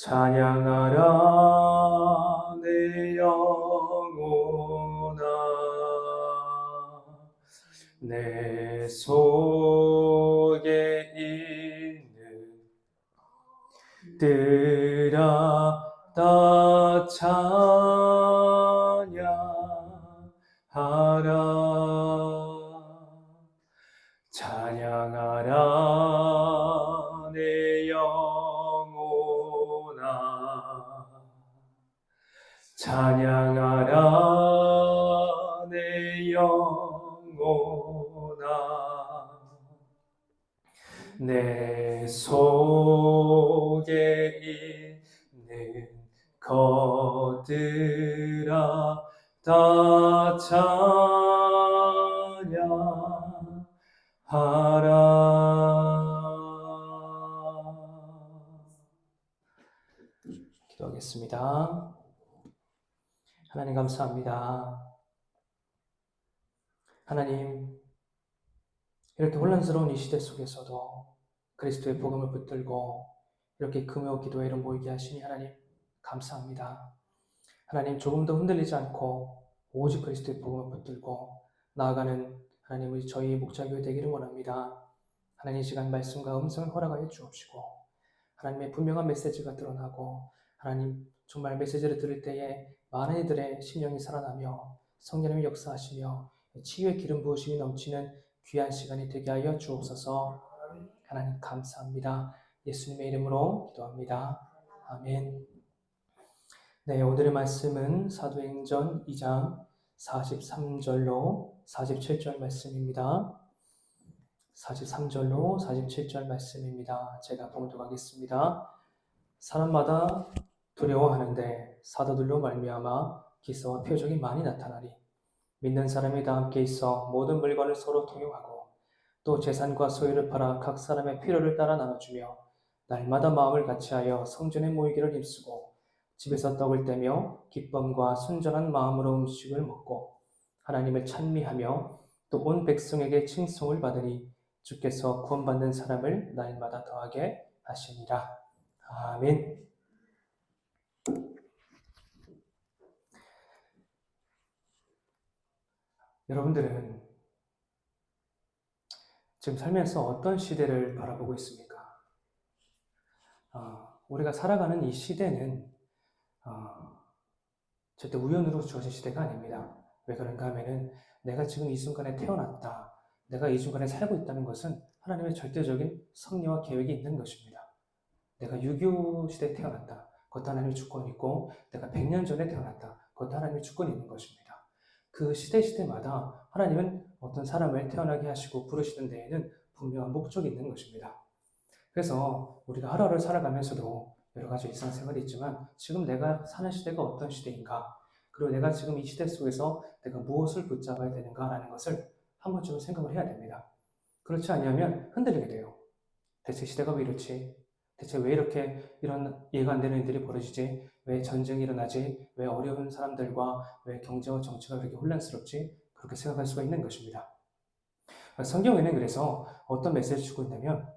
찬양하라 내 영혼아 내 속에 있는 들아 다 찬양하라 찬양하라 내 영혼아 찬양하라 내 영혼아 내 속에 있는 것들아 다 찬양하라. 기도하겠습니다. 하나님 감사합니다. 하나님, 이렇게 혼란스러운 이 시대 속에서도 그리스도의 복음을 붙들고 이렇게 금요 기도회를 모이게 하시니 하나님 감사합니다. 하나님 조금도 흔들리지 않고 오직 그리스도의 복음을 붙들고 나아가는 하나님 우리 저희 목자교회 되기를 원합니다. 하나님 이 시간 말씀과 음성을 허락하여 주옵시고 하나님의 분명한 메시지가 드러나고 하나님 정말 메시지를 들을 때에 많은 이들의 심령이 살아나며 성령님이 역사하시며 치유의 기름 부으심이 넘치는 귀한 시간이 되게 하여 주옵소서. 하나님 감사합니다. 예수님의 이름으로 기도합니다. 아멘. 네, 오늘의 말씀은 사도행전 2장 43절로 47절 말씀입니다. 43절로 47절 말씀입니다. 제가 봉독하겠습니다. 사람마다 두려워하는데 사도들로 말미암아 기사와 표적이 많이 나타나니 믿는 사람이 다 함께 있어 모든 물건을 서로 통용하고 또 재산과 소유를 팔아 각 사람의 필요를 따라 나눠주며 날마다 마음을 같이하여 성전에 모이기를 힘쓰고 집에서 떡을 떼며 기쁨과 순전한 마음으로 음식을 먹고 하나님을 찬미하며 또 온 백성에게 칭송을 받으니 주께서 구원받는 사람을 날마다 더하게 하시니라. 아멘. 여러분들은 지금 살면서 어떤 시대를 바라보고 있습니까? 우리가 살아가는 이 시대는 절대 우연으로 주어진 시대가 아닙니다. 왜 그런가 하면은 내가 지금 이 순간에 태어났다. 내가 이 순간에 살고 있다는 것은 하나님의 절대적인 섭리와 계획이 있는 것입니다. 내가 6.25 시대에 태어났다. 그것도 하나님의 주권이 있고 내가 100년 전에 태어났다. 그것도 하나님의 주권이 있는 것입니다. 그 시대마다 하나님은 어떤 사람을 태어나게 하시고 부르시는 데에는 분명한 목적이 있는 것입니다. 그래서 우리가 하루하루 살아가면서도 여러 가지 일상생활이 있지만 지금 내가 사는 시대가 어떤 시대인가, 그리고 내가 지금 이 시대 속에서 내가 무엇을 붙잡아야 되는가라는 것을 한 번쯤은 생각을 해야 됩니다. 그렇지 않으면 흔들리게 돼요. 대체 시대가 왜 이렇지? 대체 왜 이렇게 이런 이해가 안 되는 일들이 벌어지지? 왜 전쟁이 일어나지? 왜 어려운 사람들과 왜 경제와 정치가 그렇게 혼란스럽지? 그렇게 생각할 수가 있는 것입니다. 성경에는 그래서 어떤 메시지를 주고 있냐면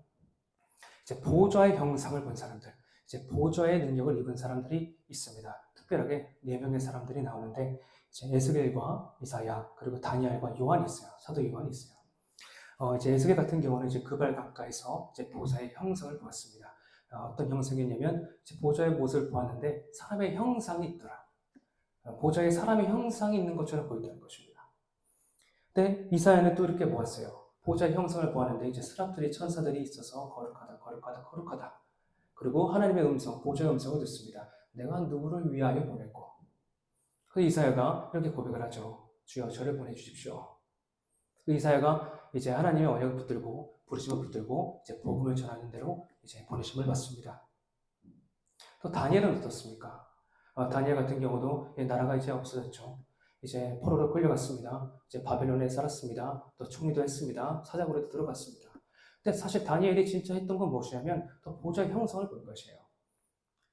이제 보좌의 형상을 본 사람들, 이제 보좌의 능력을 입은 사람들이 있습니다. 특별하게 4명의 사람들이 나오는데 이제 에스겔과 이사야 그리고 다니엘과 요한이 있어요. 사도 요한이 있어요. 이제 에스겔 같은 경우는 이제 그발 가까이서 이제 보좌의 형상을 보았습니다. 어떤 형상이냐면 이제 보좌의 모습을 보았는데 사람의 형상이 있더라. 보좌에 사람의 형상이 있는 것처럼 보인다는 것입니다. 근데 이사야는 또 이렇게 보았어요. 보좌의 형상을 보았는데 이제 스랍들이 천사들이 있어서 거룩하다, 거룩하다, 거룩하다. 그리고 하나님의 음성, 보좌의 음성을 듣습니다. 내가 누구를 위하여 보냈고. 그 이사야가 이렇게 고백을 하죠. 주여 저를 보내주십시오. 그 이사야가 이제 하나님의 언약을 붙들고 부르심을 붙들고 이제 복음을 전하는 대로 이제 보내심을 받습니다. 또 다니엘은 어떻습니까? 다니엘 같은 경우도 나라가 이제 없어졌죠. 이제 포로로 끌려갔습니다. 이제 바벨론에 살았습니다. 또 총리도 했습니다. 사자굴에도 들어갔습니다. 근데 사실 다니엘이 진짜 했던 건 무엇이냐면 또 보좌의 형상을 본 것이에요.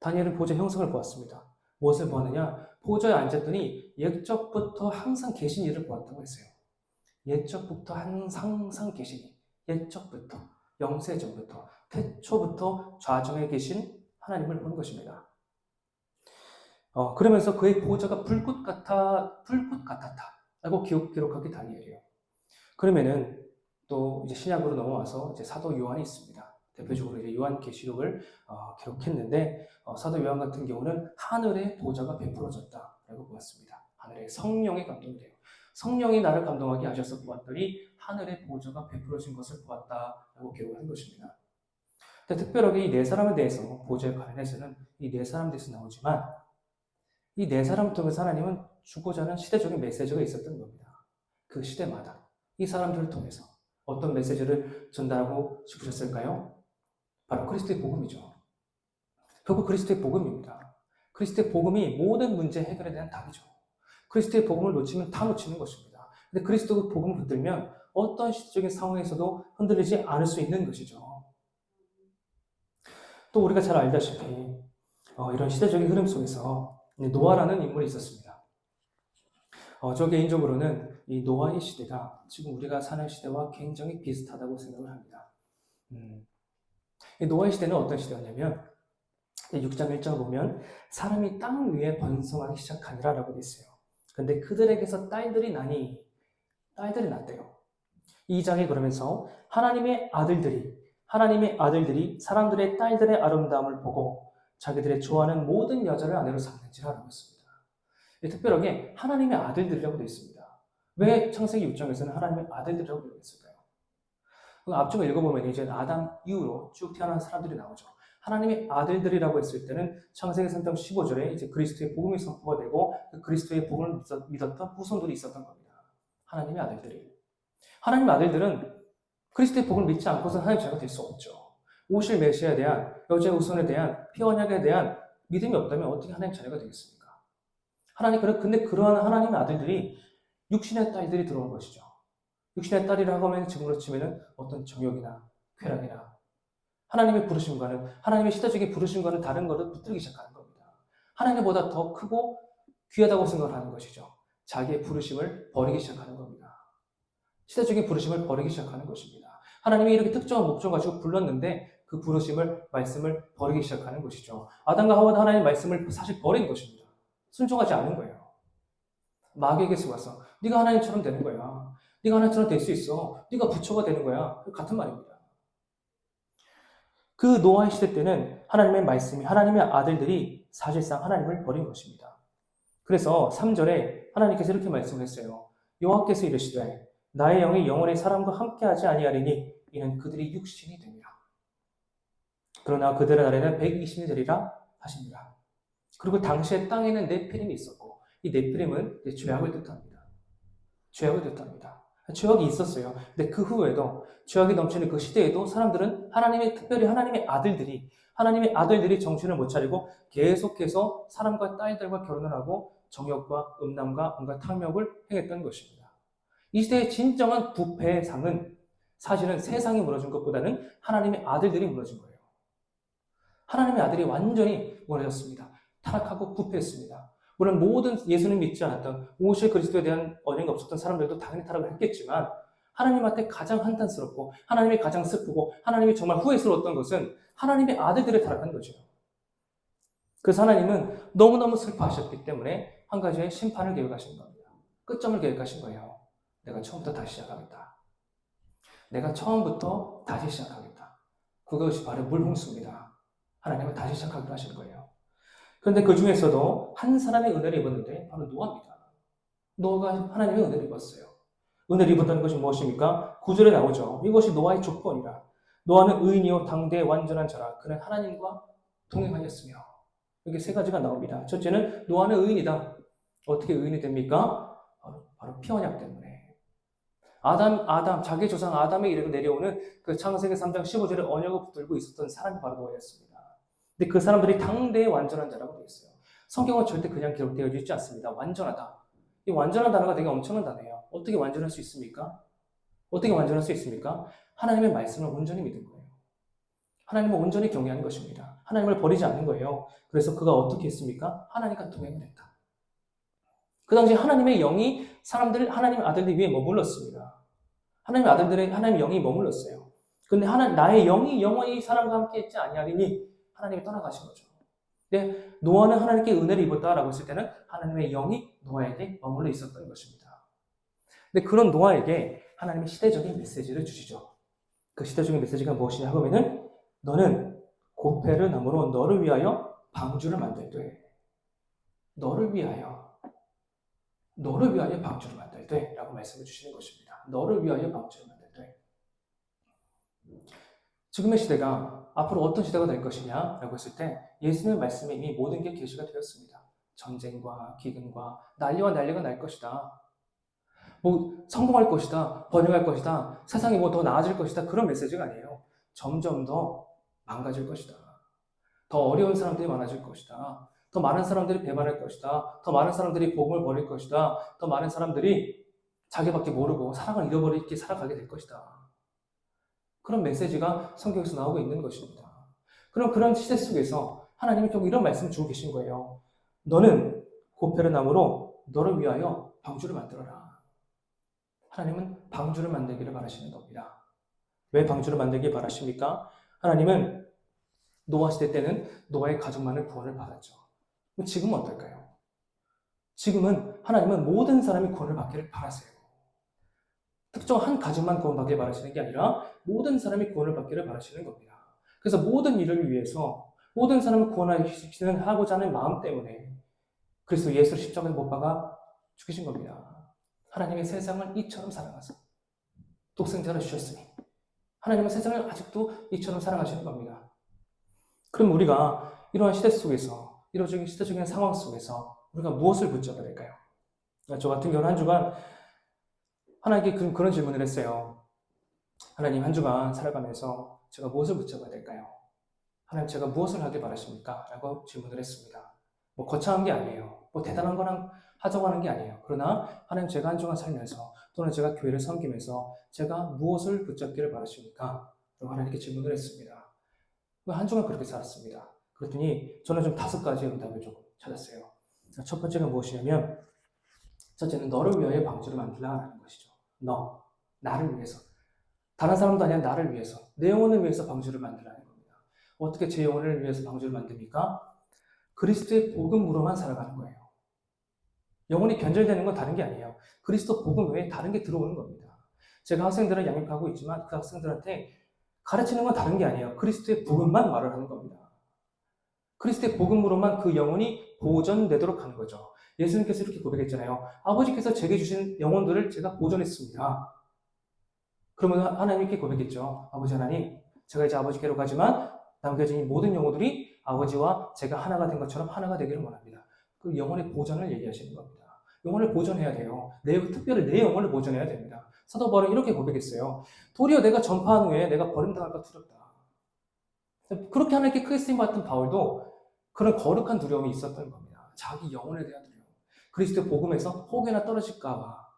다니엘은 보좌의 형상을 보았습니다. 무엇을 보았느냐? 보좌에 앉았더니 옛적부터 항상 계신 이를 보았다고 했어요. 옛적부터 항상 계시니, 옛적부터, 영세전부터, 태초부터 좌정에 계신 하나님을 보는 것입니다. 그러면서 그의 보좌가 불꽃 같았다라고 기록하기 다니엘이에요. 그러면은 또 이제 신약으로 넘어와서 이제 사도 요한이 있습니다. 대표적으로 이제 요한계시록을 기록했는데 사도 요한 같은 경우는 하늘의 보좌가 베풀어졌다라고 보았습니다. 하늘의 성령이 감동돼요. 성령이 나를 감동하게 하셔서 보았더니 하늘의 보좌가 베풀어진 것을 보았다라고 기록한 것입니다. 특별하게 이 네 사람에 대해서 보좌에 관련해서는 이 네 사람에 대해서 나오지만 이 네 사람을 통해서 하나님은 주고자 하는 시대적인 메시지가 있었던 겁니다. 그 시대마다 이 사람들을 통해서 어떤 메시지를 전달하고 싶으셨을까요? 바로 그리스도의 복음이죠. 결국 그리스도의 복음입니다. 그리스도의 복음이 모든 문제 해결에 대한 답이죠. 그리스도의 복음을 놓치면 다 놓치는 것입니다. 근데 그리스도의 복음을 붙들면 어떤 시대적인 상황에서도 흔들리지 않을 수 있는 것이죠. 또 우리가 잘 알다시피 이런 시대적인 흐름 속에서 노아라는 인물이 있었습니다. 저 개인적으로는 이 노아의 시대가 지금 우리가 사는 시대와 굉장히 비슷하다고 생각을 합니다. 이 노아의 시대는 어떤 시대였냐면 6장 1절 보면 사람이 땅 위에 번성하기 시작하니라 라고 되어 있어요. 근데 그들에게서 딸들이 났대요. 2장에 그러면서 하나님의 아들들이 사람들의 딸들의 아름다움을 보고 자기들의 좋아하는 모든 여자를 아내로 삼는지라 라고 했습니다. 특별하게 하나님의 아들들이라고 되어 있습니다. 왜 창세기 6장에서는 하나님의 아들들이라고 되어 있을까요? 앞쪽을 읽어보면 이제 아담 이후로 쭉 태어난 사람들이 나오죠. 하나님의 아들들이라고 했을 때는 창세기 3장 15절에 이제 그리스도의 복음이 선포가 되고 그 그리스도의 복음을 믿었던 후손들이 있었던 겁니다. 하나님의 아들들이. 하나님의 아들들은 그리스도의 복음을 믿지 않고서는 하나님의 자녀가 될 수 없죠. 오실 메시아에 대한, 여자의 후손에 대한, 피 언약에 대한 믿음이 없다면 어떻게 하나님의 자녀가 되겠습니까? 근데 그러한 하나님의 아들들이 육신의 딸들이 들어온 것이죠. 육신의 딸이라고 하면 지금으로 치면은 어떤 정욕이나 쾌락이나 하나님의 부르심과는, 하나님의 시대적인 부르심과는 다른 것을 붙들기 시작하는 겁니다. 하나님보다 더 크고 귀하다고 생각을 하는 것이죠. 자기의 부르심을 버리기 시작하는 겁니다. 시대적인 부르심을 버리기 시작하는 것입니다. 하나님이 이렇게 특정한 목적을 가지고 불렀는데 그 말씀을 버리기 시작하는 것이죠. 아담과 하와도 하나님의 말씀을 사실 버린 것입니다. 순종하지 않은 거예요. 마귀에게 속아서 네가 하나님처럼 되는 거야. 네가 하나님처럼 될 수 있어. 네가 부처가 되는 거야. 같은 말입니다. 그 노아의 시대 때는 하나님의 말씀이, 하나님의 아들들이 사실상 하나님을 버린 것입니다. 그래서 3절에 하나님께서 이렇게 말씀했어요. 여호와께서 이르시되 나의 영이 영원히 사람과 함께하지 아니하리니 이는 그들이 육신이 됩니다. 그러나 그들의 날에는 120이 되리라 하십니다. 그리고 당시에 땅에는 네피림이 있었고 이 네피림은 죄악을 뜻합니다. 죄악을 뜻합니다. 죄악이 있었어요. 근데 그 후에도 죄악이 넘치는 그 시대에도 사람들은 특별히 하나님의 아들들이 정신을 못 차리고 계속해서 사람과 딸들과 결혼을 하고 정욕과 음란과 온갖 탐욕을 행했던 것입니다. 이 시대의 진정한 부패의 상은 사실은 세상이 무너진 것보다는 하나님의 아들들이 무너진 거예요. 하나님의 아들이 완전히 무너졌습니다. 타락하고 부패했습니다. 물론 모든 예수님 믿지 않았던 오실 그리스도에 대한 언행이 없었던 사람들도 당연히 타락을 했겠지만 하나님한테 가장 한탄스럽고 하나님이 가장 슬프고 하나님이 정말 후회스러웠던 것은 하나님의 아들들이 타락한 거죠. 그래서 하나님은 너무너무 슬퍼하셨기 때문에 한 가지의 심판을 계획하신 겁니다. 끝점을 계획하신 거예요. 내가 처음부터 다시 시작하겠다. 그것이 바로 물홍수입니다. 하나님은 다시 시작하기로 하신 거예요. 그런데 그 중에서도 한 사람의 은혜를 입었는데 바로 노아입니다. 노아가 하나님의 은혜를 입었어요. 은혜를 입었다는 것이 무엇입니까? 9절에 나오죠. 이것이 노아의 조건이라. 노아는 의인이요 당대의 완전한 자라. 그는 하나님과 동행하였으며. 이게 세 가지가 나옵니다. 첫째는 노아는 의인이다. 어떻게 의인이 됩니까? 바로 피 언약 때문에. 자기 조상 아담의 이래로 내려오는 그 창세기 3장 15절에 언약을 붙들고 있었던 사람이 바로 노아였습니다. 근데 그 사람들이 당대의 완전한 자라고 되어 있어요. 성경은 절대 그냥 기록되어 있지 않습니다. 완전하다. 이 완전한 단어가 되게 엄청난 단어예요. 어떻게 완전할 수 있습니까? 하나님의 말씀을 온전히 믿은 거예요. 하나님을 온전히 경외하는 것입니다. 하나님을 버리지 않는 거예요. 그래서 그가 어떻게 했습니까? 하나님과 동행을 했다. 그 당시 하나님의 영이 하나님의 아들들 위에 머물렀습니다. 하나님의 영이 머물렀어요. 근데 나의 영이 영원히 사람과 함께 있지 아니하리니 하나님이 떠나가신 거죠. 근데 노아는 하나님께 은혜를 입었다라고 했을 때는 하나님의 영이 노아에게 머물러 있었던 것입니다. 근데 그런 노아에게 하나님이 시대적인 메시지를 주시죠. 그 시대적인 메시지가 무엇이냐 하면은 너는 고페르 나무로 너를 위하여 방주를 만들되 너를 위하여 방주를 만들되 라고 말씀을 주시는 것입니다. 너를 위하여 방주를 만들되. 지금의 시대가 앞으로 어떤 시대가 될 것이냐 라고 했을 때 예수님의 말씀에 이미 모든 게 계시가 되었습니다. 전쟁과 기근과 난리가 날 것이다. 성공할 것이다. 번영할 것이다. 세상이 더 나아질 것이다. 그런 메시지가 아니에요. 점점 더 망가질 것이다. 더 어려운 사람들이 많아질 것이다. 더 많은 사람들이 배반할 것이다. 더 많은 사람들이 복음을 버릴 것이다. 더 많은 사람들이 자기밖에 모르고 사랑을 잃어버리게 살아가게 될 것이다. 그런 메시지가 성경에서 나오고 있는 것입니다. 그럼 그런 시대 속에서 하나님이 결국 이런 말씀을 주고 계신 거예요. 너는 고페르 나무로 너를 위하여 방주를 만들어라. 하나님은 방주를 만들기를 바라시는 겁니다. 왜 방주를 만들기 바라십니까? 하나님은 노아 시대 때는 노아의 가족만을 구원을 받았죠. 지금은 어떨까요? 지금은 하나님은 모든 사람이 구원을 받기를 바라세요. 특정한 가족만 구원받기를 바라시는 게 아니라 모든 사람이 구원을 받기를 바라시는 겁니다. 그래서 모든 일을 위해서 모든 사람을 구원하고자 하는 마음 때문에 그리스도 예수를 십자가에 못 박아 죽이신 겁니다. 하나님의 세상을 이처럼 사랑하사 독생자를 주셨으니 하나님은 세상을 아직도 이처럼 사랑하시는 겁니다. 그럼 우리가 이러한 시대 속에서 이러한 시대적인 상황 속에서 우리가 무엇을 붙잡아야 될까요? 저 같은 경우는 한 주간 하나님께 그런 질문을 했어요. 하나님, 한 주간 살아가면서 제가 무엇을 붙잡아야 될까요? 하나님, 제가 무엇을 하길 바라십니까? 라고 질문을 했습니다. 거창한 게 아니에요. 대단한 거랑 하자고 하는 게 아니에요. 그러나 하나님, 제가 한 주간 살면서 또는 제가 교회를 섬기면서 제가 무엇을 붙잡기를 바라십니까? 라고 하나님께 질문을 했습니다. 한 주간 그렇게 살았습니다. 그랬더니 저는 좀 5가지의 응답을 좀 찾았어요. 첫 번째가 무엇이냐면 첫째는 너를 위하여 방주를 만들라라는 것이죠. 나를 위해서. 다른 사람도 아니라 나를 위해서, 내 영혼을 위해서 방주를 만들라는 겁니다. 어떻게 제 영혼을 위해서 방주를 만듭니까? 그리스도의 복음으로만 살아가는 거예요. 영혼이 변절되는 건 다른 게 아니에요. 그리스도 복음 외에 다른 게 들어오는 겁니다. 제가 학생들을 양육하고 있지만 그 학생들한테 가르치는 건 다른 게 아니에요. 그리스도의 복음만 말을 하는 겁니다. 그리스도의 복음으로만 그 영혼이 보존되도록 하는 거죠. 예수님께서 이렇게 고백했잖아요. 아버지께서 제게 주신 영혼들을 제가 보존했습니다. 그러면 하나님께 고백했죠. 아버지 하나님, 제가 이제 아버지께로 가지만 남겨진 이 모든 영혼들이 아버지와 제가 하나가 된 것처럼 하나가 되기를 원합니다. 그 영혼의 보존을 얘기하시는 겁니다. 영혼을 보존해야 돼요. 특별히 내 영혼을 보존해야 됩니다. 사도 바울은 이렇게 고백했어요. 도리어 내가 전파한 후에 내가 버림당할까 두렵다. 그렇게 하나님께 크게 쓰임받던 바울도 그런 거룩한 두려움이 있었던 겁니다. 자기 영혼에 대한 두려움. 그리스도의 복음에서 혹여나 떨어질까 봐.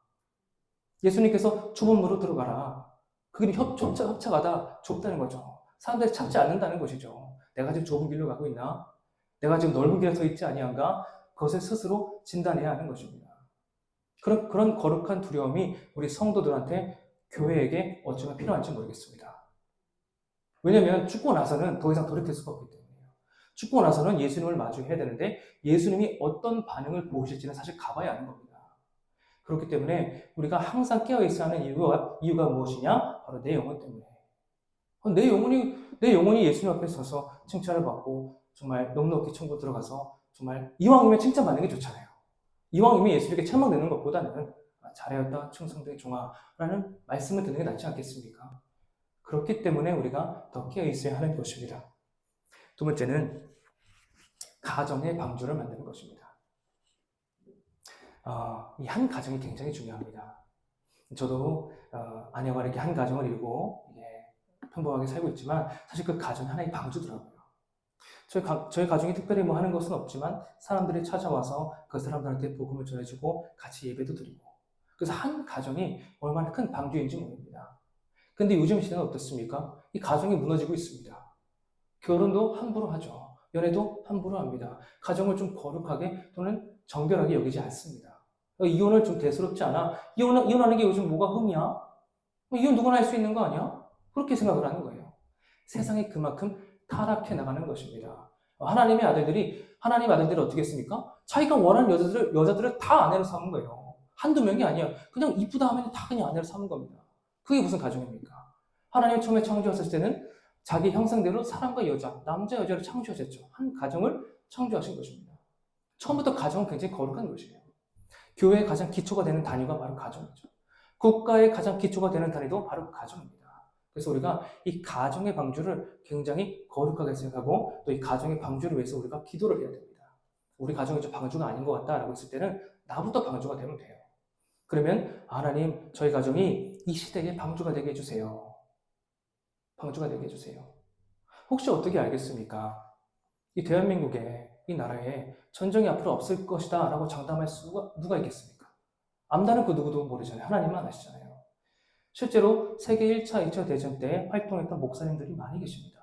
예수님께서 좁은 문으로 들어가라. 그게 협착하다 좁다는 거죠. 사람들이 찾지 않는다는 것이죠. 내가 지금 좁은 길로 가고 있나? 내가 지금 넓은 길에 서 있지 아니한가? 그것을 스스로 진단해야 하는 것입니다. 그런 거룩한 두려움이 우리 성도들한테 교회에게 어쩌면 필요한지 모르겠습니다. 왜냐하면 죽고 나서는 더 이상 돌이킬 수가 없기 때문이에요. 죽고 나서는 예수님을 마주해야 되는데 예수님이 어떤 반응을 보이실지는 사실 가봐야 하는 겁니다. 그렇기 때문에 우리가 항상 깨어있어야 하는 이유가 무엇이냐? 바로 내 영혼 때문에. 내 영혼이 예수님 앞에 서서 칭찬을 받고 정말 넉넉히 천국 들어가서 정말 이왕이면 칭찬받는 게 좋잖아요. 이왕이면 예수님께 찬양 듣는 것보다는 잘하였다 충성된 종아라는 말씀을 듣는 게 낫지 않겠습니까? 그렇기 때문에 우리가 더 깨어있어야 하는 것입니다. 두 번째는 가정의 방주를 만드는 것입니다. 이 한 가정이 굉장히 중요합니다. 저도 아내와 이렇게 한 가정을 이루고 평범하게 살고 있지만 사실 그 가정이 하나의 방주더라고요. 저희 가정이 특별히 하는 것은 없지만 사람들이 찾아와서 그 사람들한테 복음을 전해주고 같이 예배도 드리고 그래서 한 가정이 얼마나 큰 방주인지 모릅니다. 근데 요즘 시대는 어떻습니까? 이 가정이 무너지고 있습니다. 결혼도 함부로 하죠. 연애도 함부로 합니다. 가정을 좀 거룩하게 또는 정결하게 여기지 않습니다. 이혼을 좀 대수롭지 않아? 이혼하는 게 요즘 뭐가 흠이야? 이혼 누구나 할 수 있는 거 아니야? 그렇게 생각을 하는 거예요. 세상에 그만큼 타락해 나가는 것입니다. 하나님 아들들이 어떻게 했습니까? 자기가 원하는 여자들을 다 아내로 삼은 거예요. 한두 명이 아니에요. 그냥 이쁘다 하면 다 그냥 아내로 삼은 겁니다. 그게 무슨 가정입니까? 하나님이 처음에 창조하셨을 때는 자기 형상대로 사람과 여자, 남자, 여자를 창조하셨죠. 한 가정을 창조하신 것입니다. 처음부터 가정은 굉장히 거룩한 것이에요. 교회의 가장 기초가 되는 단위가 바로 가정이죠. 국가의 가장 기초가 되는 단위도 바로 가정입니다. 그래서 우리가 이 가정의 방주를 굉장히 거룩하게 생각하고 또 이 가정의 방주를 위해서 우리가 기도를 해야 됩니다. 우리 가정이 좀 방주가 아닌 것 같다라고 했을 때는 나부터 방주가 되면 돼요. 그러면 하나님, 저희 가정이 이 시대에 방주가 되게 해주세요. 방주가 되게 해주세요. 혹시 어떻게 알겠습니까? 이 대한민국에, 이 나라에 전쟁이 앞으로 없을 것이다 라고 장담할 수가 누가 있겠습니까? 암다는 그 누구도 모르잖아요. 하나님만 아시잖아요. 실제로 세계 1차, 2차 대전 때 활동했던 목사님들이 많이 계십니다.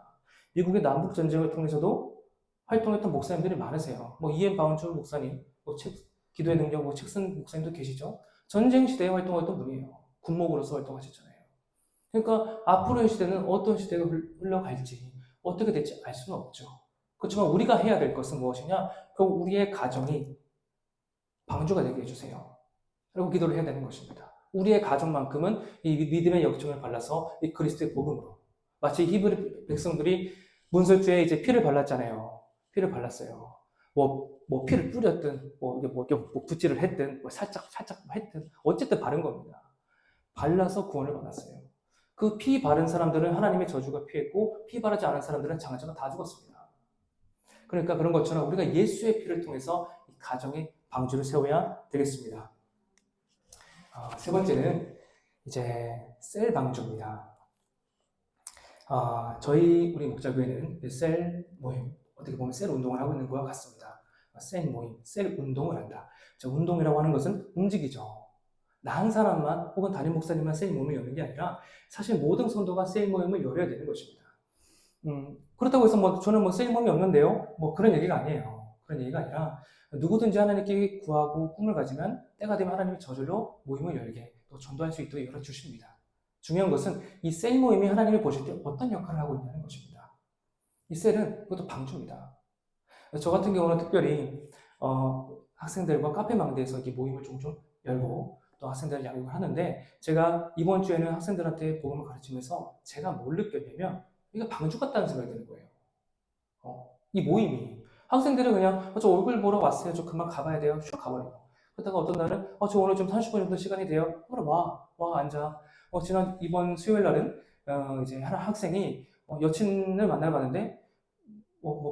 미국의 남북전쟁을 통해서도 활동했던 목사님들이 많으세요. 이엔 바운주 목사님, 기도의 능력, 책 쓴 목사님도 계시죠? 전쟁 시대에 활동했던 분이에요. 군목으로서 활동하셨잖아요. 그러니까 앞으로의 시대는 어떤 시대가 흘러갈지, 어떻게 될지 알 수는 없죠. 그렇지만 우리가 해야 될 것은 무엇이냐? 결국 우리의 가정이 방주가 되게 해주세요. 그리고 기도를 해야 되는 것입니다. 우리의 가정만큼은 이 믿음의 역정을 발라서 이 그리스도의 복음으로, 마치 히브리 백성들이 문설주에 이제 피를 발랐잖아요. 피를 발랐어요. 피를 뿌렸든, 붓질을 했든, 살짝 했든, 어쨌든 바른 겁니다. 발라서 구원을 받았어요. 그 피 바른 사람들은 하나님의 저주가 피했고, 피 바르지 않은 사람들은 장자가 다 죽었습니다. 그러니까 그런 것처럼 우리가 예수의 피를 통해서 이 가정의 방주를 세워야 되겠습니다. 세 번째는 이제 셀 방주입니다. 우리 목자교회는 셀 모임, 어떻게 보면 셀 운동을 하고 있는 것과 같습니다. 셀 모임, 셀 운동을 한다. 운동이라고 하는 것은 움직이죠. 나 한 사람만 혹은 담임 목사님만 셀 모임을 여는 게 아니라 사실 모든 성도가 셀 모임을 열어야 되는 것입니다. 그렇다고 해서 저는 셀 모임이 없는데요? 그런 얘기가 아니에요. 그런 얘기가 아니라 누구든지 하나님께 구하고 꿈을 가지면 때가 되면 하나님이 저절로 모임을 열게 또 전도할 수 있도록 열어주십니다. 중요한 것은 이 셀 모임이 하나님이 보실 때 어떤 역할을 하고 있냐는 것입니다. 이 셀은 그것도 방주입니다. 저 같은 경우는 특별히 학생들과 카페 망대에서 이렇게 모임을 종종 열고 또 학생들을 양육을 하는데 제가 이번 주에는 학생들한테 복음을 가르치면서 제가 뭘 느꼈냐면 이게 방주 같다는 생각이 드는 거예요. 이 모임이 학생들은 그냥 저 얼굴 보러 왔어요. 저 금방 가봐야 돼요. 슉 가버리고 그러다가 어떤 날은 저 오늘 좀 30분 정도 시간이 돼요. 그럼 와 앉아. 이번 수요일 날은 이제 하나 학생이 여친을 만나러 가는데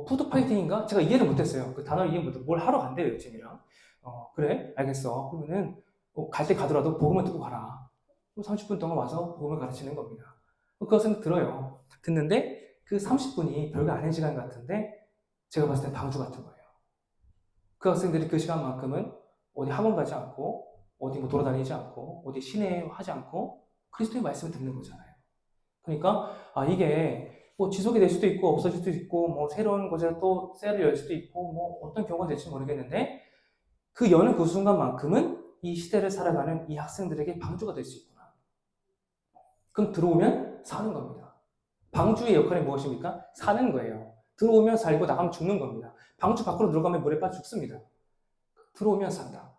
푸드 파이팅인가? 제가 이해를 못했어요. 그 단어 이해 못해. 뭘 하러 간대요, 여친이랑. 그래, 알겠어. 그러면은 갈 때 가더라도 복음을 듣고 가라. 30분 동안 와서 복음을 가르치는 겁니다. 그 생각 들어요. 듣는데 그 30분이 별거 아닌 시간 같은데 제가 봤을 때 방주 같은 거예요. 그 학생들이 그 시간만큼은 어디 학원 가지 않고 어디 돌아다니지 않고 어디 시내 하지 않고 그리스도의 말씀을 듣는 거잖아요. 그러니까 이게 지속이 될 수도 있고 없어질 수도 있고 새로운 곳에 또 셀을 열 수도 있고 어떤 경우가 될지 모르겠는데 그 여는 그 순간만큼은 이 시대를 살아가는 이 학생들에게 방주가 될 수 있구나. 그럼 들어오면 사는 겁니다. 방주의 역할이 무엇입니까? 사는 거예요. 들어오면 살고 나가면 죽는 겁니다. 방주 밖으로 들어가면 물에 빠져 죽습니다. 들어오면 산다.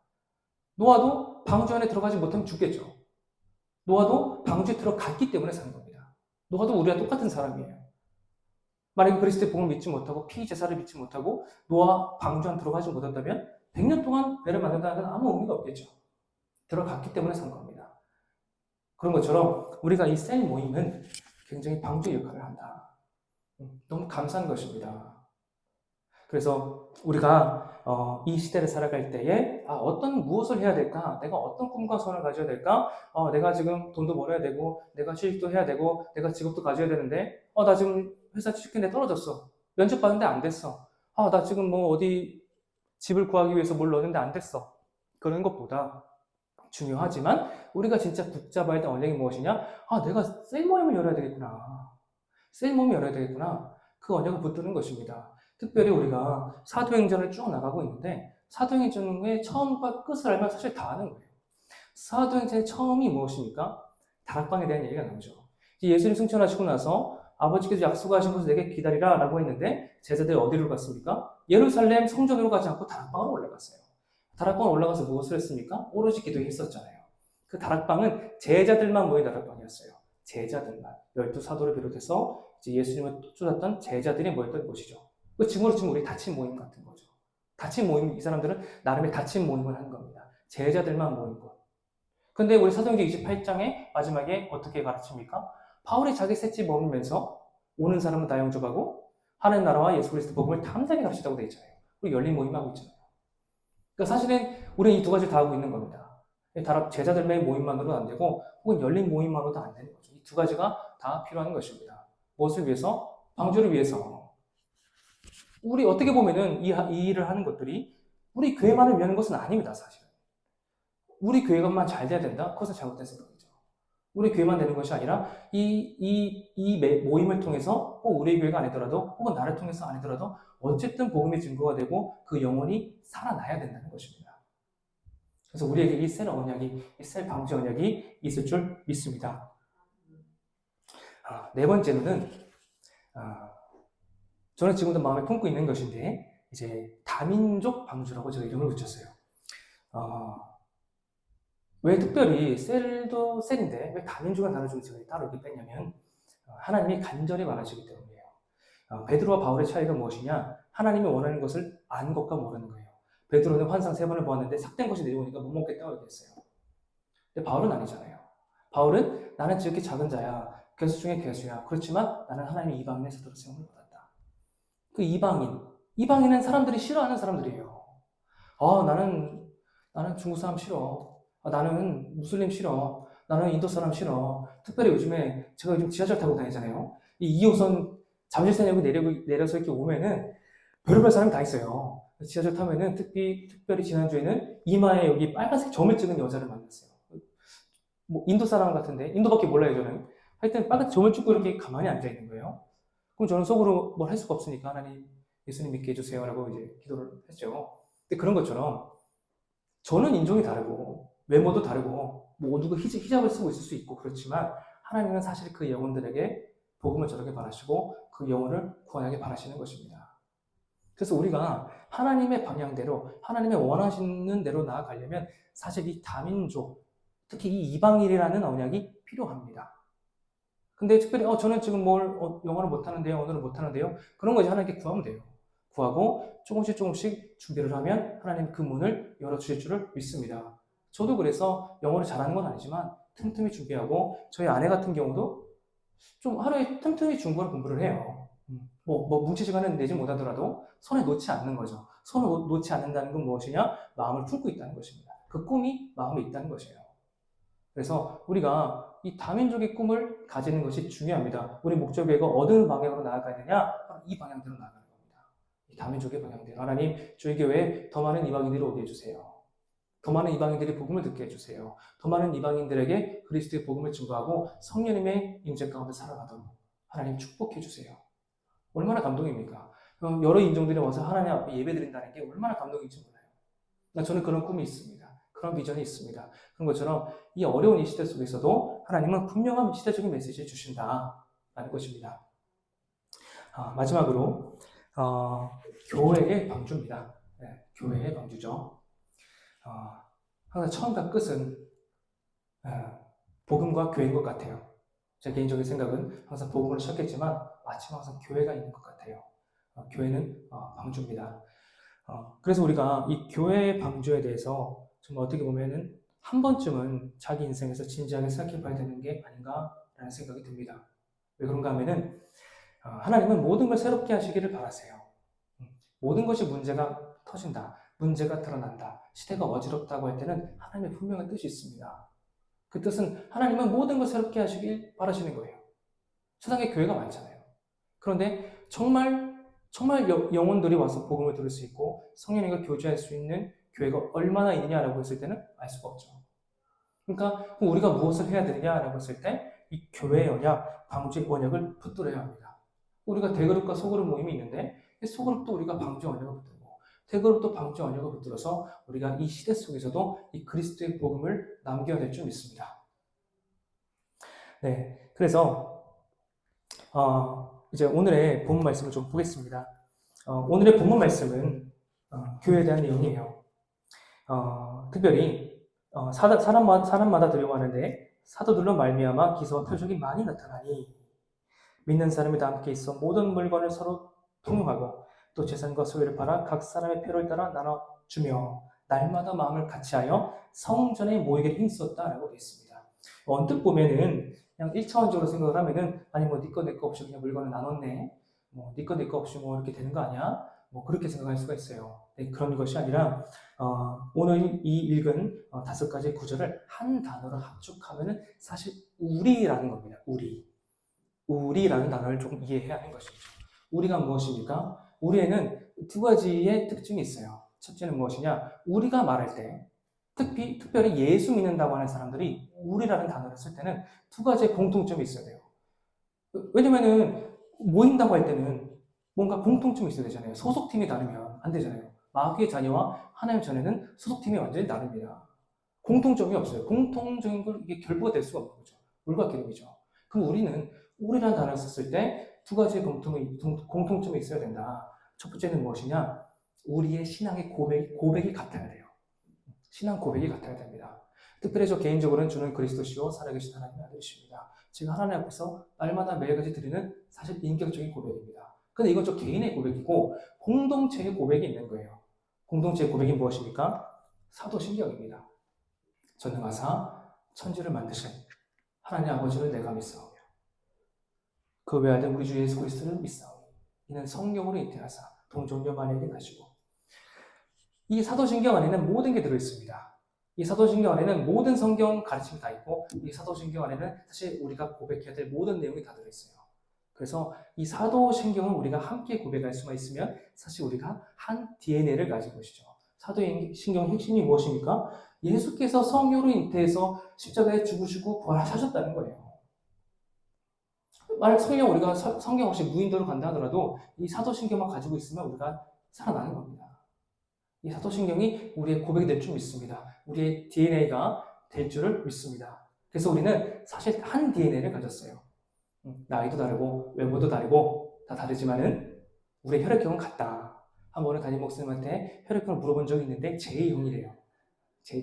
노아도 방주 안에 들어가지 못하면 죽겠죠. 노아도 방주에 들어갔기 때문에 사는 겁니다. 노아도 우리와 똑같은 사람이에요. 만약에 그리스도의 복음을 믿지 못하고 피제사를 믿지 못하고 노아 방주 안 들어가지 못한다면 100년 동안 배를 만든다는 건 아무 의미가 없겠죠. 들어갔기 때문에 산 겁니다. 그런 것처럼 우리가 이 셀 모임은 굉장히 방주의 역할을 한다. 너무 감사한 것입니다. 그래서 우리가 이 시대를 살아갈 때에 무엇을 해야 될까? 내가 어떤 꿈과 소원을 가져야 될까? 내가 지금 돈도 벌어야 되고 내가 취직도 해야 되고 내가 직업도 가져야 되는데 나 지금 회사 취직했는데 떨어졌어. 면접 봤는데 안 됐어. 나 지금 어디 집을 구하기 위해서 뭘 넣었는데 안 됐어. 그런 것보다 중요하지만 우리가 진짜 붙잡아야 될 언약이 무엇이냐? 내가 셀 모임을 열어야 되겠구나. 셀 모임을 열어야 되겠구나. 그 언약을 붙드는 것입니다. 특별히 우리가 사도행전을 쭉 나가고 있는데 사도행전의 처음과 끝을 알면 사실 다 아는 거예요. 사도행전의 처음이 무엇입니까? 다락방에 대한 얘기가 나오죠. 예수님 승천하시고 나서 아버지께서 약속하신 것을 내게 기다리라 라고 했는데 제자들이 어디로 갔습니까? 예루살렘 성전으로 가지 않고 다락방으로 올라갔어요. 다락방으로 올라가서 무엇을 했습니까? 오로지 기도했었잖아요. 그 다락방은 제자들만 모인 다락방이었어요. 제자들만. 12사도를 비롯해서 이제 예수님을 쫓았던 제자들이 모였던 곳이죠. 그 지금으로 치면 우리 닫힌 모임 같은 거죠. 닫힌 모임, 이 사람들은 나름의 닫힌 모임을 하는 겁니다. 제자들만 모인 곳. 근데 우리 사도행전 28장에 마지막에 어떻게 가르칩니까? 바울이 자기 셋집 머물면서 오는 사람은 다 영접하고 하나님 나라와 예수 그리스도 복음을 담대하게 갑시다고 되어 있잖아요. 우리 열린 모임하고 있잖아요. 그러니까 사실은 우리는 이 두 가지를 다 하고 있는 겁니다. 제자들의 모임만으로도 안 되고 혹은 열린 모임만으로도 안 되는 거죠. 이 두 가지가 다 필요한 것입니다. 무엇을 위해서? 방주를 위해서. 우리 어떻게 보면은 이 일을 하는 것들이 우리 교회만을 위한 것은 아닙니다, 사실은. 우리 교회만 잘 돼야 된다? 그것은 잘못된 생각이죠. 우리 교회만 되는 것이 아니라 이 모임을 통해서 꼭 우리 교회가 아니더라도 혹은 나를 통해서 아니더라도 어쨌든 복음의 증거가 되고 그 영혼이 살아나야 된다는 것입니다. 그래서 우리에게 이 셀 언약이, 이 셀 방지 언약이 있을 줄 믿습니다. 네 번째로는 저는 지금도 마음에 품고 있는 것인데 이제 다민족 방주라고 제가 이름을 붙였어요. 왜 특별히 셀도 셀인데 왜 다민족은 다민족을 제가 따로 이렇게 뺐냐면 하나님이 간절히 말하시기 때문이에요. 베드로와 바울의 차이가 무엇이냐? 하나님이 원하는 것을 아는 것과 모르는 거예요. 베드로는 환상 3번을 보았는데 삭된 것이 내려오니까 못 먹겠다고 얘기했어요. 근데 바울은 아니잖아요. 바울은 나는 지극히 작은 자야. 괴수 중에 괴수야. 그렇지만 나는 하나님의 이방인의 사도로 세움을 받았다. 그 이방인은 사람들이 싫어하는 사람들이에요. 나는 중국 사람 싫어. 나는 무슬림 싫어. 나는 인도 사람 싫어. 특별히 요즘에 제가 요즘 지하철 타고 다니잖아요. 이 2호선 잠실선역에 내려서 이렇게 오면은 별의별 사람이 다 있어요. 지하철 타면은 특별히 지난주에는 이마에 여기 빨간색 점을 찍은 여자를 만났어요. 뭐 인도 사람 같은데 인도밖에 몰라요 저는. 하여튼 빨간 점을 찍고 이렇게 가만히 앉아 있는 거예요. 그럼 저는 속으로 뭘 할 수가 없으니까 하나님 예수님 믿게 해주세요라고 이제 기도를 했죠. 근데 그런 것처럼 저는 인종이 다르고 외모도 다르고 모두가 히잡을 쓰고 있을 수 있고 그렇지만 하나님은 사실 그 영혼들에게 복음을 전하게 바라시고 그 영혼을 구원하게 바라시는 것입니다. 그래서 우리가 하나님의 방향대로 하나님의 원하시는 대로 나아가려면 사실 이 다민족 특히 이 이방인이라는 언약이 필요합니다. 근데 특별히 저는 지금 영어를 못하는데요, 언어를 못하는데요, 그런 거 이제 하나님께 구하면 돼요. 구하고 조금씩 준비를 하면 하나님 그 문을 열어주실 줄을 믿습니다. 저도 그래서 영어를 잘하는 건 아니지만 틈틈이 준비하고 저희 아내 같은 경우도 좀 하루에 틈틈이 중국어를 공부를 해요. 뭉치 시간은 내지 못하더라도 손에 놓지 않는 거죠. 손을 놓지 않는다는 건 무엇이냐? 마음을 품고 있다는 것입니다. 그 꿈이 마음에 있다는 것이에요. 그래서 우리가 이 다민족의 꿈을 가지는 것이 중요합니다. 우리 목적교회가 어느 방향으로 나아가야 되냐? 이 방향대로 나아가는 겁니다. 이 다민족의 방향대로. 하나님, 저희 교회에 더 많은 이방인들이 오게 해주세요. 더 많은 이방인들이 복음을 듣게 해주세요. 더 많은 이방인들에게 그리스도의 복음을 증거하고 성령님의 임재 가운데 살아가도록 하나님 축복해 주세요. 얼마나 감동입니까? 여러 인종들이 와서 하나님 앞에 예배드린다는 게 얼마나 감동인지 몰라요. 저는 그런 꿈이 있습니다. 그런 비전이 있습니다. 그런 것처럼 이 어려운 이 시대 속에서도 하나님은 분명한 시대적인 메시지를 주신다라는 것입니다. 마지막으로 교회의 방주입니다. 네, 교회의 방주죠. 항상 처음과 끝은 복음과 교회인 것 같아요. 제 개인적인 생각은 항상 복음을 찾겠지만 마침 항상 교회가 있는 것 같아요. 교회는 방주입니다. 그래서 우리가 이 교회의 방주에 대해서 정말 어떻게 보면은 한 번쯤은 자기 인생에서 진지하게 생각해 봐야 되는 게 아닌가라는 생각이 듭니다. 왜 그런가 하면은 하나님은 모든 걸 새롭게 하시기를 바라세요. 모든 것이 문제가 터진다. 문제가 드러난다. 시대가 어지럽다고 할 때는 하나님의 분명한 뜻이 있습니다. 그 뜻은 하나님은 모든 걸 새롭게 하시길 바라시는 거예요. 세상에 교회가 많잖아요. 그런데 정말 영혼들이 와서 복음을 들을 수 있고 성령님과 교제할 수 있는 교회가 얼마나 있느냐라고 했을 때는 알 수가 없죠. 그러니까 우리가 무엇을 해야 되느냐라고 했을 때 이 교회의 언약, 방주의 언약을 붙들어야 합니다. 우리가 대그룹과 소그룹 모임이 있는데 소그룹도 우리가 방주 언약을 붙들고 대그룹도 방주 언약을 붙들어서 우리가 이 시대 속에서도 이 그리스도의 복음을 남겨야 될 줄 믿습니다. 네, 그래서 이제 오늘의 본문 말씀을 좀 보겠습니다. 오늘의 본문 말씀은 교회에 대한 내용이에요. 특별히 사람마다 두려워하는데 사도들로 말미암아 기사와 표적이 많이 나타나니 믿는 사람이 다 함께 있어 모든 물건을 서로 통용하고 또 재산과 소유를 팔아 각 사람의 필요를 따라 나눠주며 날마다 마음을 같이하여 성전에 모이게 힘썼다라고 되어 있습니다. 언뜻 보면은 그냥 1차원적으로 생각을 하면은 아니 뭐 네 거 내 거 없이 그냥 물건을 나눴네, 뭐 네 거 내 거 없이 뭐 이렇게 되는 거 아니야? 뭐 그렇게 생각할 수가 있어요. 그런 것이 아니라 오늘 이 읽은 5가지 구절을 한 단어로 합축하면은 사실 우리라는 겁니다. 우리라는 단어를 조금 이해해야 하는 것이죠. 우리가 무엇입니까? 우리에는 2가지의 특징이 있어요. 첫째는 무엇이냐? 우리가 말할 때 특별히 예수 믿는다고 하는 사람들이 우리라는 단어를 쓸 때는 2가지의 공통점이 있어야 돼요. 왜냐면은 모인다고 할 때는 뭔가 공통점이 있어야 되잖아요. 소속팀이 다르면 안 되잖아요. 마귀의 자녀와 하나님의 자녀는 소속팀이 완전히 다릅니다. 공통점이 없어요. 공통적인 걸 이게 결부가 될 수가 없는 거죠. 물과 기름이죠. 그럼 우리라는 단어를 썼을 때 2가지의 공통점이 있어야 된다. 첫 번째는 무엇이냐? 우리의 신앙의 고백이 같아야 돼요. 신앙 고백이 같아야 됩니다. 특별히 저 개인적으로는 주는 그리스도시요 살아계신 하나님의 아들이십니다. 제가 하나님 앞에서 날마다 매일같이 드리는 사실 인격적인 고백입니다. 근데 이건 저 개인의 고백이고 공동체의 고백이 있는 거예요. 공동체의 고백이 무엇입니까? 사도신경입니다. 전능하사 천지를 만드신 하나님 아버지를 내가 믿사오며 그 외아들 우리 주 예수 그리스도를 믿사오니 이는 성령으로 잉태하사 동정녀 마리아에게 나시고 이 사도신경 안에는 모든 게 들어있습니다. 이 사도신경 안에는 모든 성경 가르침이 다 있고 이 사도신경 안에는 사실 우리가 고백해야 될 모든 내용이 다 들어있어요. 그래서 이 사도신경을 우리가 함께 고백할 수만 있으면 사실 우리가 한 DNA를 가진 것이죠. 사도신경의 핵심이 무엇입니까? 예수께서 성령으로 잉태해서 십자가에 죽으시고 부활하셨다는 거예요. 만약 우리가 성경 없이 무인도로 간다 하더라도 이 사도신경만 가지고 있으면 우리가 살아나는 겁니다. 이 사도신경이 우리의 고백이 될 줄 믿습니다. 우리의 DNA가 될 줄을 믿습니다. 그래서 우리는 사실 한 DNA를 가졌어요. 나이도 다르고 외모도 다르고 다 다르지만은 우리의 혈액형은 같다. 한 번은 담임 목사님한테 혈액형을 물어본 적이 있는데 J형이래요.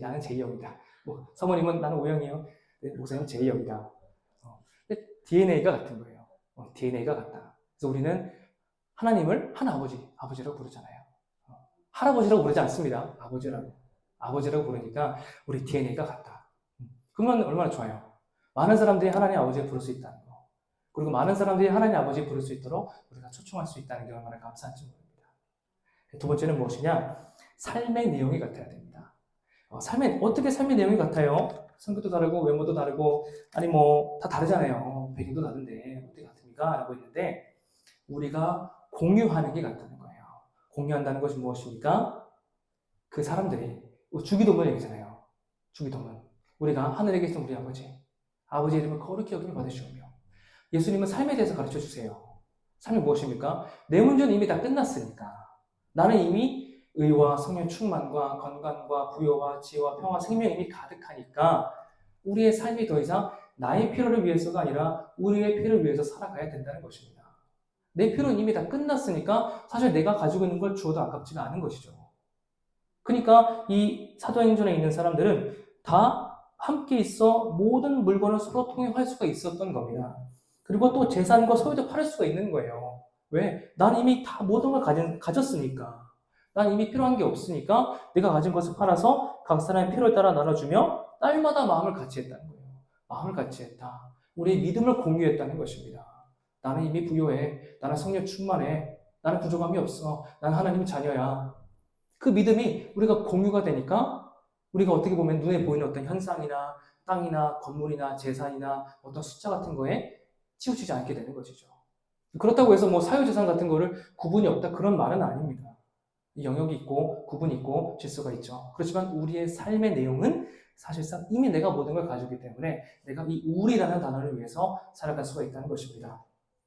나는 J형이다. 사모님은 나는 O형이에요. 목사님은 J형이다. DNA가 같은 거예요. DNA가 같다. 그래서 우리는 하나님을 한 아버지라고 부르잖아요. 할아버지라고 부르지 않습니다. 아버지라고 부르니까 우리 DNA가 같다. 그러면 얼마나 좋아요. 많은 사람들이 하나님 아버지를 부를 수 있다는 거. 그리고 많은 사람들이 하나님 아버지를 부를 수 있도록 우리가 초청할 수 있다는 게 얼마나 감사한지 모릅니다. 2번째는 무엇이냐? 삶의 내용이 같아야 됩니다. 어떻게 삶의 내용이 같아요? 성격도 다르고 외모도 다르고 아니 뭐 다 다르잖아요. 배경도 다른데 어떻게 같습니까? 라고 했는데 우리가 공유하는 게 같다는 거예요. 공유한다는 것이 무엇입니까? 그 사람들이 주기도문 얘기잖아요. 주기도문. 우리가 하늘에 계신 우리 아버지 이름을 거룩히 여김을 받으시오며 예수님은 삶에 대해서 가르쳐 주세요. 삶이 무엇입니까? 내 문제는 이미 다 끝났으니까 나는 이미 의와 성령 충만과 건강과 부여와 지혜와 평화 생명이 이미 가득하니까 우리의 삶이 더 이상 나의 필요를 위해서가 아니라 우리의 필요를 위해서 살아가야 된다는 것입니다. 내 필요는 이미 다 끝났으니까 사실 내가 가지고 있는 걸 주어도 아깝지가 않은 것이죠. 그러니까 이 사도행전에 있는 사람들은 다 함께 있어 모든 물건을 서로 통용할 수가 있었던 겁니다. 그리고 또 재산과 소유도 팔을 수가 있는 거예요. 왜? 난 이미 다 모든 걸 가졌으니까. 난 이미 필요한 게 없으니까 내가 가진 것을 팔아서 각 사람의 필요에 따라 나눠주며 딸마다 마음을 같이 했다는 거예요. 마음을 같이 했다. 우리의 믿음을 공유했다는 것입니다. 나는 이미 부요해. 나는 성령 충만해. 나는 부족함이 없어. 나는 하나님의 자녀야. 그 믿음이 우리가 공유가 되니까 우리가 어떻게 보면 눈에 보이는 어떤 현상이나 땅이나 건물이나 재산이나 어떤 숫자 같은 거에 치우치지 않게 되는 것이죠. 그렇다고 해서 뭐 사유재산 같은 거를 구분이 없다 그런 말은 아닙니다. 영역이 있고 구분이 있고 질서가 있죠. 그렇지만 우리의 삶의 내용은 사실상 이미 내가 모든 걸 가지고 있기 때문에 내가 이 우리라는 단어를 위해서 살아갈 수가 있다는 것입니다.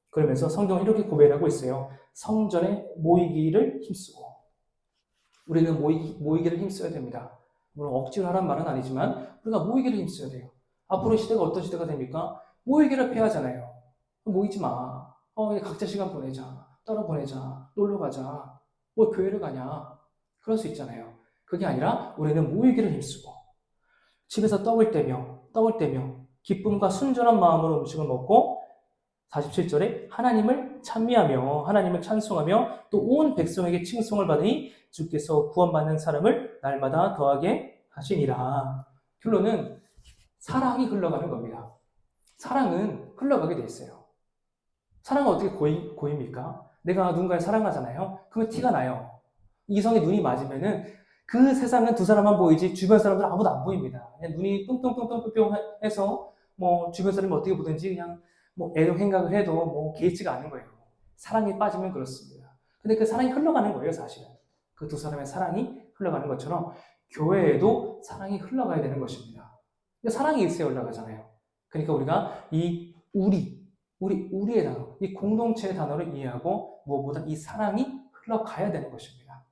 그러면서 성경은 이렇게 고백하고 있어요. 성전에 모이기를 힘쓰고 우리는 모이기를 힘써야 됩니다. 물론 억지로 하란 말은 아니지만 우리가 모이기를 힘써야 돼요. 앞으로 시대가 어떤 시대가 됩니까? 모이기를 패하잖아요. 모이지 마. 각자 시간 보내자. 따로 보내자. 놀러 가자. 뭐 교회를 가냐. 그럴 수 있잖아요. 그게 아니라 우리는 모이기를 힘쓰고 집에서 떡을 떼며 기쁨과 순전한 마음으로 음식을 먹고 47절에 하나님을 찬미하며 하나님을 찬송하며 또 온 백성에게 칭송을 받으니 주께서 구원받는 사람을 날마다 더하게 하시니라. 결론은 사랑이 흘러가는 겁니다. 사랑은 흘러가게 돼 있어요. 사랑은 어떻게 고입니까? 내가 누군가를 사랑하잖아요. 그러면 티가 나요. 이성의 눈이 맞으면은 그 세상은 두 사람만 보이지 주변 사람들은 아무도 안 보입니다. 그냥 눈이 뚱뚱뚱뚱뚱 해서 뭐 주변 사람이 어떻게 보든지 그냥 뭐 애도 생각을 해도 뭐 개의치가 않은 거예요. 사랑에 빠지면 그렇습니다. 근데 그 사랑이 흘러가는 거예요, 사실은. 그 두 사람의 사랑이 흘러가는 것처럼 교회에도 사랑이 흘러가야 되는 것입니다. 사랑이 있어야 올라가잖아요. 그러니까 우리가 이 우리의 단어, 이 공동체의 단어를 이해하고 무엇보다 이 사랑이 흘러가야 되는 것입니다.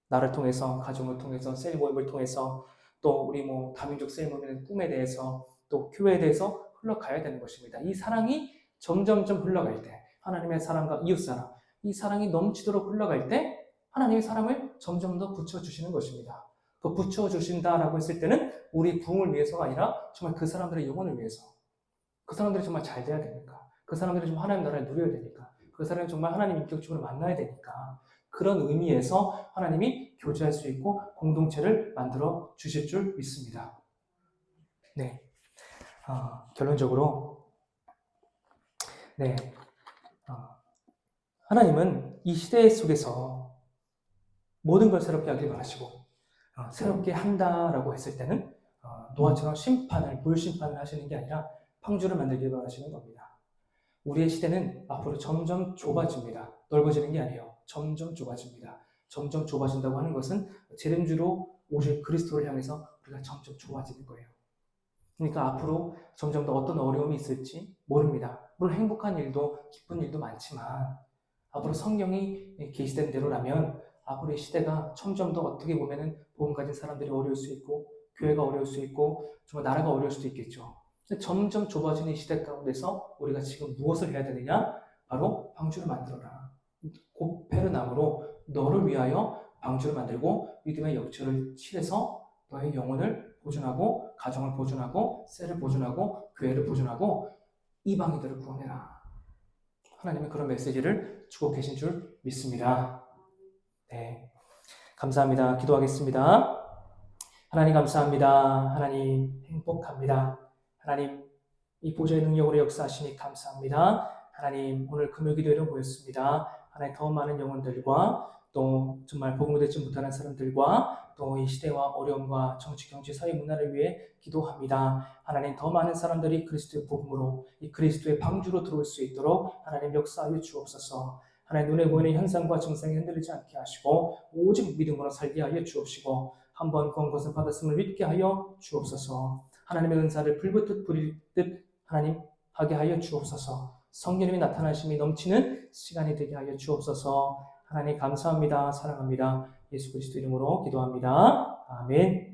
나를 통해서, 가정을 통해서, 셀 모임을 통해서, 또 우리 다민족 셀 모임의 꿈에 대해서, 또 교회에 대해서 흘러가야 되는 것입니다. 이 사랑이 점점점 흘러갈 때, 하나님의 사랑과 이웃사랑, 이 사랑이 넘치도록 흘러갈 때, 하나님의 사랑을 점점 더 붙여주시는 것입니다. 그 붙여주신다라고 했을 때는 우리 부흥을 위해서가 아니라 정말 그 사람들의 영혼을 위해서, 그 사람들이 정말 잘 돼야 되니까, 그 사람들이 좀 하나님 나라를 누려야 되니까, 그 사람이 정말 하나님 인격적으로 만나야 되니까, 그런 의미에서 하나님이 교제할 수 있고 공동체를 만들어 주실 줄 믿습니다. 네, 결론적으로 네, 하나님은 이 시대 속에서 모든 걸 새롭게 하길 원하시고 새롭게 한다라고 했을 때는 노아처럼 불심판을 하시는 게 아니라 방주를 만들길 원하시는 겁니다. 우리의 시대는 앞으로 점점 좁아집니다. 넓어지는 게 아니에요. 점점 좁아집니다. 점점 좁아진다고 하는 것은 재림주로 오실 그리스도를 향해서 우리가 점점 좁아지는 거예요. 그러니까 앞으로 점점 더 어떤 어려움이 있을지 모릅니다. 물론 행복한 일도 기쁜 일도 많지만 앞으로 성경이 계시된 대로라면 앞으로의 시대가 점점 더 어떻게 보면은 복음 가진 사람들이 어려울 수 있고 교회가 어려울 수 있고 정말 나라가 어려울 수도 있겠죠. 점점 좁아지는 이 시대 가운데서 우리가 지금 무엇을 해야 되느냐? 바로 방주를 만들어라. 고페르나무로 너를 위하여 방주를 만들고 믿음의 역처를 칠해서 너의 영혼을 보존하고 가정을 보존하고 셀을 보존하고 교회를 보존하고 이방인들을 구원해라. 하나님은 그런 메시지를 주고 계신 줄 믿습니다. 네, 감사합니다. 기도하겠습니다. 하나님 감사합니다. 하나님 행복합니다. 하나님 이 보좌의 능력으로 역사하시니 감사합니다. 하나님 오늘 금요 기도회로 모였습니다. 하나님 더 많은 영혼들과 또 정말 복음을 듣지 못하는 사람들과 또 이 시대와 어려움과 정치, 경제, 사회, 문화를 위해 기도합니다. 하나님 더 많은 사람들이 그리스도의 복음으로 이 그리스도의 방주로 들어올 수 있도록 하나님 역사하여 주옵소서. 하나님 눈에 보이는 현상과 증상이 흔들리지 않게 하시고 오직 믿음으로 살게 하여 주옵시고 한번 건 것을 받았음을 믿게 하여 주옵소서. 하나님의 은사를 불붙듯 부리듯 하나님 하게 하여 주옵소서. 성령님이 나타나심이 넘치는 시간이 되게 하여 주옵소서. 하나님 감사합니다. 사랑합니다. 예수 그리스도 이름으로 기도합니다. 아멘.